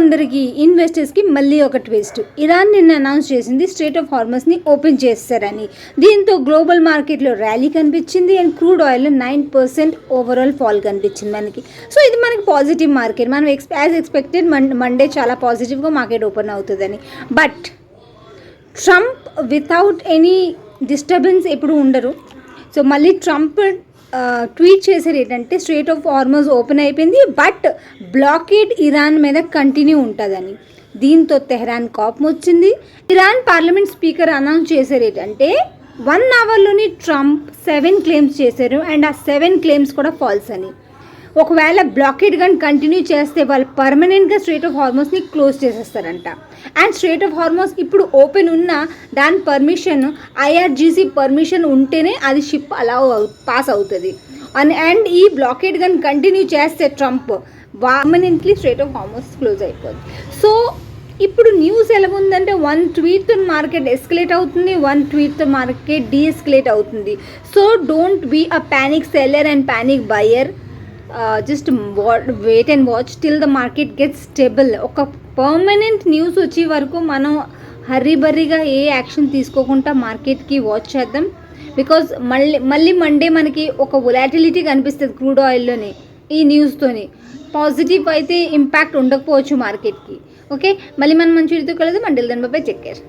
అందరికీ ఇన్వెస్టర్స్కి మళ్ళీ ఒక ట్విస్ట్. ఇరాన్ నిన్న అనౌన్స్ చేసింది స్ట్రెయిట్ ఆఫ్ హార్మస్ని ఓపెన్ చేస్తారని. దీంతో గ్లోబల్ మార్కెట్లో ర్యాలీ కనిపించింది and crude oil 9% overall fall కనిపించింది మనకి. సో ఇది మనకి పాజిటివ్ మార్కెట్. మనం యాజ్ ఎక్స్పెక్టెడ్ మండే చాలా పాజిటివ్గా మార్కెట్ ఓపెన్ అవుతుందని. But Trump without any disturbance ఎప్పుడు ఉండరు. సో మళ్ళీ ట్రంప్ ట్వీట్ చేసేది ఏంటంటే స్ట్రెయిట్ ఆఫ్ హార్మస్ ఓపెన్ అయిపోయింది, బట్ బ్లాకేడ్ ఇరాన్ మీద కంటిన్యూ ఉంటుందని. దీంతో తెహ్రాన్ కోపం వచ్చింది. ఇరాన్ పార్లమెంట్ స్పీకర్ అనౌన్స్ చేసేది ఏంటంటే 1 అవర్లోని ట్రంప్ 7 క్లెయిమ్స్ చేశారు అండ్ ఆ 7 క్లెయిమ్స్ కూడా ఫాల్స్ అని. ఒకవేళ బ్లాకేడ్ కానీ కంటిన్యూ చేస్తే వాళ్ళు పర్మనెంట్గా స్ట్రెయిట్ ఆఫ్ హార్మోస్ని క్లోజ్ చేసేస్తారంట. అండ్ స్ట్రెయిట్ ఆఫ్ హార్మోస్ ఇప్పుడు ఓపెన్ ఉన్న దాని పర్మిషన్ ఐఆర్జీసీ పర్మిషన్ ఉంటేనే అది షిప్ పాస్ అవుతుంది. అండ్ ఈ బ్లాకేడ్ కానీ కంటిన్యూ చేస్తే Trump permanently strait of Hormuz close అయిపోతుంది. సో ఇప్పుడు న్యూస్ ఎలా ఉందంటే 1 ట్వీట్తో మార్కెట్ ఎస్కలేట్ అవుతుంది, 1 ట్వీట్తో మార్కెట్ డీఎస్కలేట్ అవుతుంది. So don't be a panic seller and panic buyer. Just wait and watch till the market get stable. ఒక పర్మనెంట్ న్యూస్ వచ్చే వరకు మనం హర్రీబర్రీగా ఏ యాక్షన్ తీసుకోకుండా మార్కెట్కి వాచ్ చేద్దాం. బికాజ్ మళ్ళీ మండే మనకి ఒక వొలాటిలిటీ కనిపిస్తుంది క్రూడ్ ఆయిల్లోని. ఈ న్యూస్తోని పాజిటివ్ అయితే ఇంపాక్ట్ ఉండకపోవచ్చు మార్కెట్కి. ఓకే, మళ్ళీ మనం మంచి వీడియోతో కలదు. మండల్ దెన్ బై టేక్ కేర్.